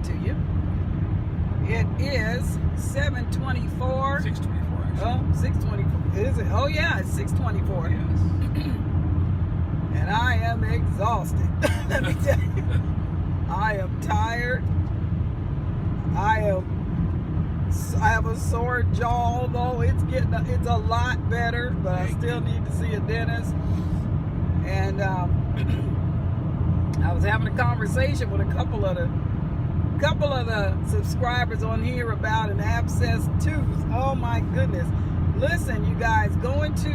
to you. It is 7:24. 6:24 actually. Oh, 6:24. Is it? Oh yeah, it's 6:24. Yes. And I am exhausted. Let me tell you. I am tired. I have a sore jaw, although it's a lot better, but I still need to see a dentist. And I was having a conversation with a couple of the subscribers on here about an abscess tooth. Oh my goodness. Listen, you guys, go into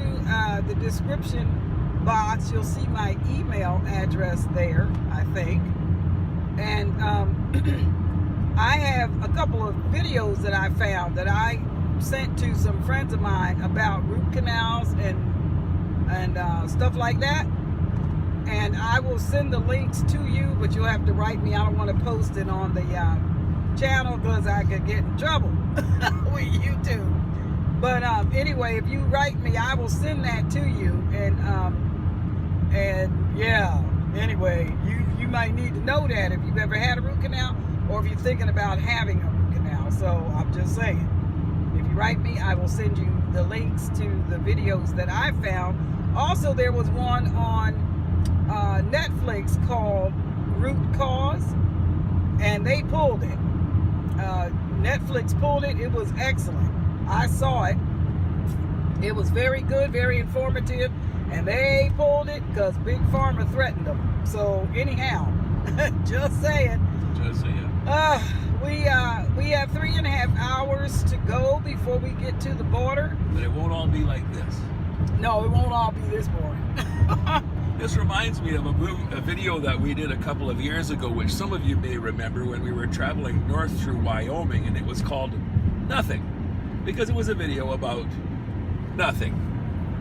the description box. You'll see my email address there, I think. And I have a couple of videos that I found that I sent to some friends of mine about root canals and stuff like that. And I will send the links to you, but you'll have to write me. I don't want to post it on the channel because I could get in trouble with YouTube. But anyway, if you write me, I will send that to you. And yeah, anyway, you might need to know that if you've ever had a root canal or if you're thinking about having a root canal. So I'm just saying, if you write me, I will send you the links to the videos that I found. Also, there was one on Netflix called Root Cause, and they pulled it. Netflix pulled it. It was excellent. I saw it. It was very good, very informative, and they pulled it because Big Pharma threatened them. So anyhow, just saying. Just saying. We have 3.5 hours to go before we get to the border. But it won't all be like this. No, it won't all be this boring. This reminds me of a video that we did a couple of years ago, which some of you may remember, when we were traveling north through Wyoming, and it was called Nothing, because it was a video about nothing.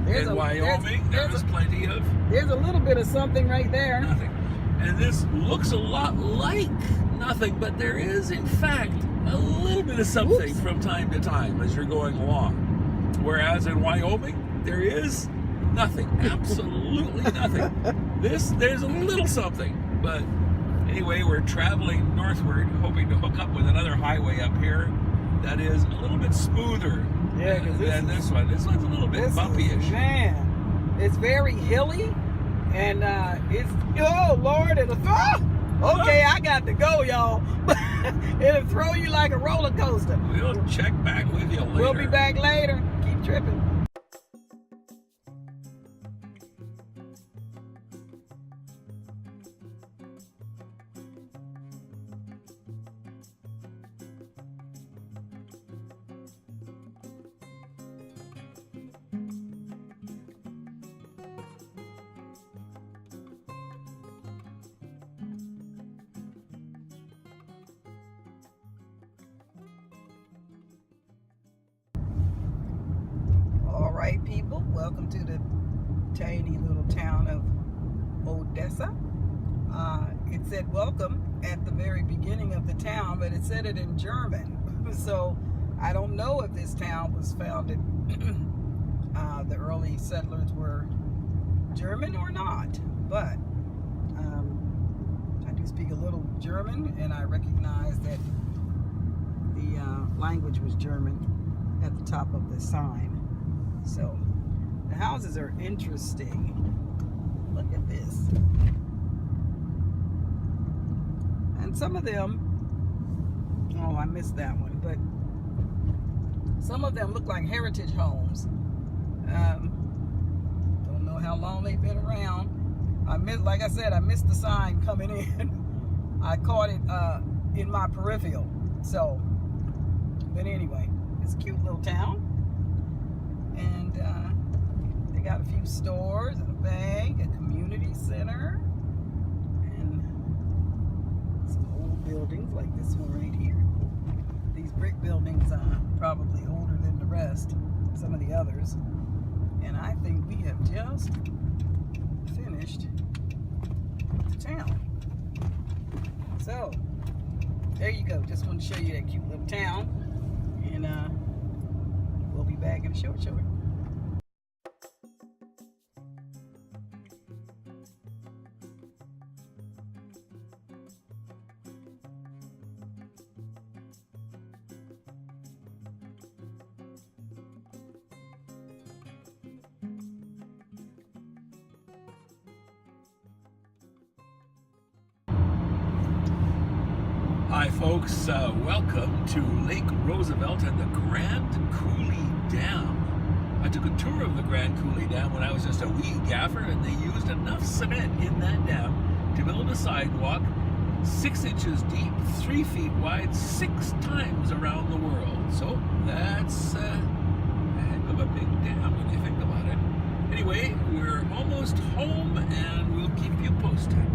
In Wyoming, there was plenty of... There's a little bit of something right there. Nothing. And this looks a lot like nothing, but there is, in fact, a little bit of something from time to time as you're going along. Whereas in Wyoming, there is nothing, absolutely nothing. There's a little something, but anyway, we're traveling northward, hoping to hook up with another highway up here that is a little bit smoother than this one. This one's a little bit bumpy-ish. Man, it's very hilly, and it's, oh Lord, it'll throw. Okay, I got to go, y'all. It'll throw you like a roller coaster. We'll check back with you later. We'll be back later. Keep tripping. Alright, people, welcome to the tiny little town of Odessa. It said welcome at the very beginning of the town, but it said it in German. So I don't know if this town was founded, the early settlers were German or not, but I do speak a little German, and I recognize that the language was German at the top of the sign. So the houses are interesting. Look at this. And some of them, oh, I missed that one, but some of them look like heritage homes. Don't know how long they've been around. Like I said, I missed the sign coming in. I caught it in my peripheral. So, but anyway, it's a cute little town. And they got a few stores and a bank, a community center, and some old buildings like this one right here. These brick buildings are probably older than the rest, some of the others. And I think we have just finished the town. So, there you go. Just want to show you that cute little town. And we'll be back in a short. Hi folks, welcome to Lake Roosevelt and the Grand Coulee Dam. I took a tour of the Grand Coulee Dam when I was just a wee gaffer, and they used enough cement in that dam to build a sidewalk 6 inches deep, 3 feet wide, 6 times around the world. So that's a heck of a big dam when you think about it. Anyway, we're almost home and we'll keep you posted.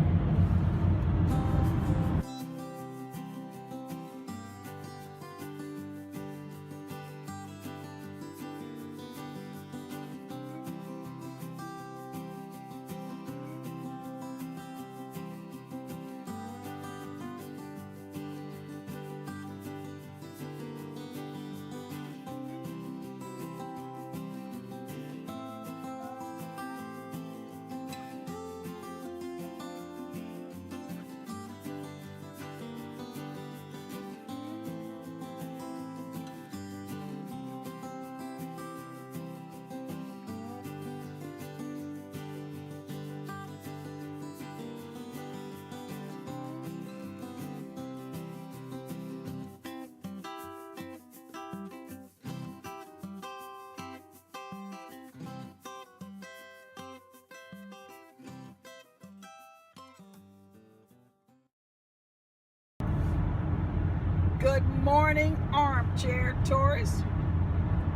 Good morning, armchair tourists.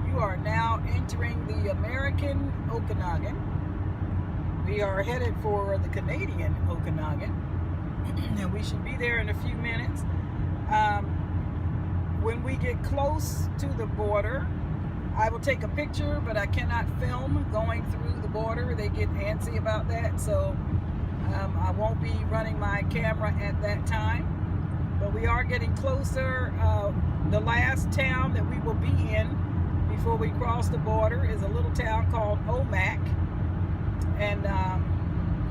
You are now entering the American Okanagan. We are headed for the Canadian Okanagan, and we should be there in a few minutes. When we get close to the border, I will take a picture, but I cannot film going through the border. They get antsy about that, so I won't be running my camera at that time. But we are getting closer. The last town that we will be in before we cross the border is a little town called Omak. And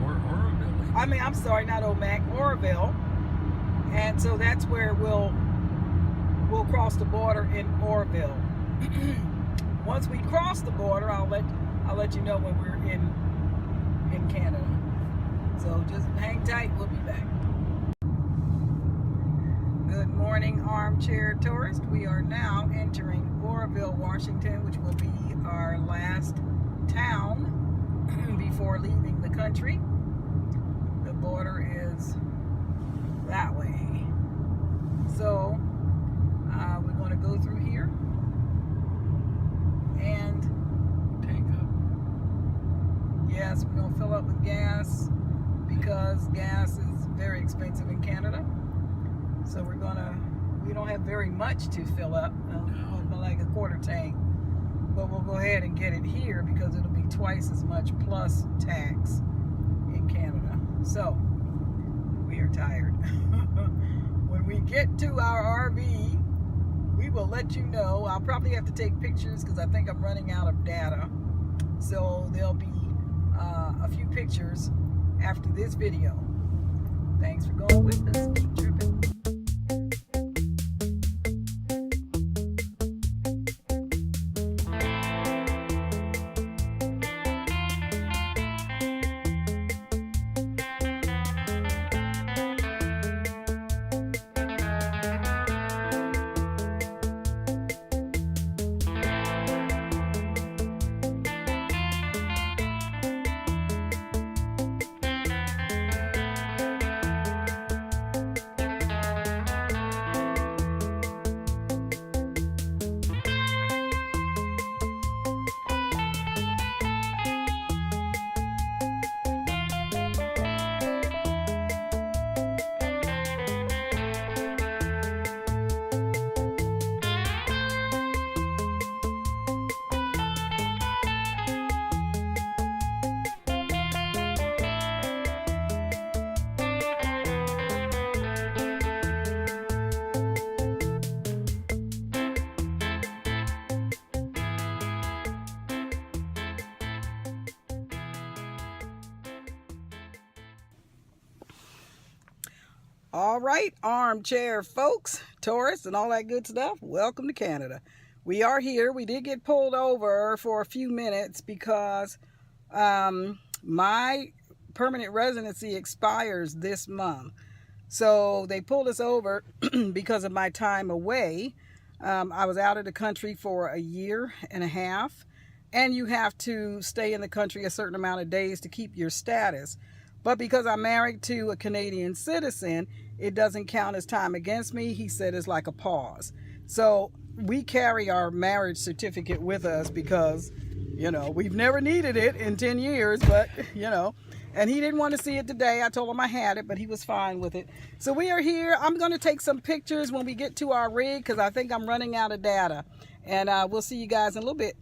Oroville. I mean, I'm sorry, not Omak, Oroville. And so that's where we'll cross the border in Oroville. Once we cross the border, I'll let you know when we're in Canada. So just hang tight, we'll be back. Good morning, armchair tourist. We are now entering Oroville, Washington, which will be our last town before leaving the country. The border is that way. So we're going to go through here and Tank up. yes, we're going to fill up with gas because gas is very expensive in Canada. So we don't have very much to fill up, like a quarter tank. But we'll go ahead and get it here because it'll be twice as much plus tax in Canada. So we are tired. When we get to our RV, we will let you know. I'll probably have to take pictures because I think I'm running out of data. So there'll be a few pictures after this video. Thanks for going with us. Keep tripping. All right, armchair folks, tourists, and all that good stuff, welcome to Canada. We are here. We did get pulled over for a few minutes because my permanent residency expires this month. So they pulled us over because of my time away. I was out of the country for a year and a half, and you have to stay in the country a certain amount of days to keep your status. But because I'm married to a Canadian citizen, it doesn't count as time against me. He said it's like a pause. So we carry our marriage certificate with us because, we've never needed it in 10 years, but, and he didn't want to see it today. I told him I had it, but he was fine with it. So we are here. I'm going to take some pictures when we get to our rig because I think I'm running out of data. And we'll see you guys in a little bit.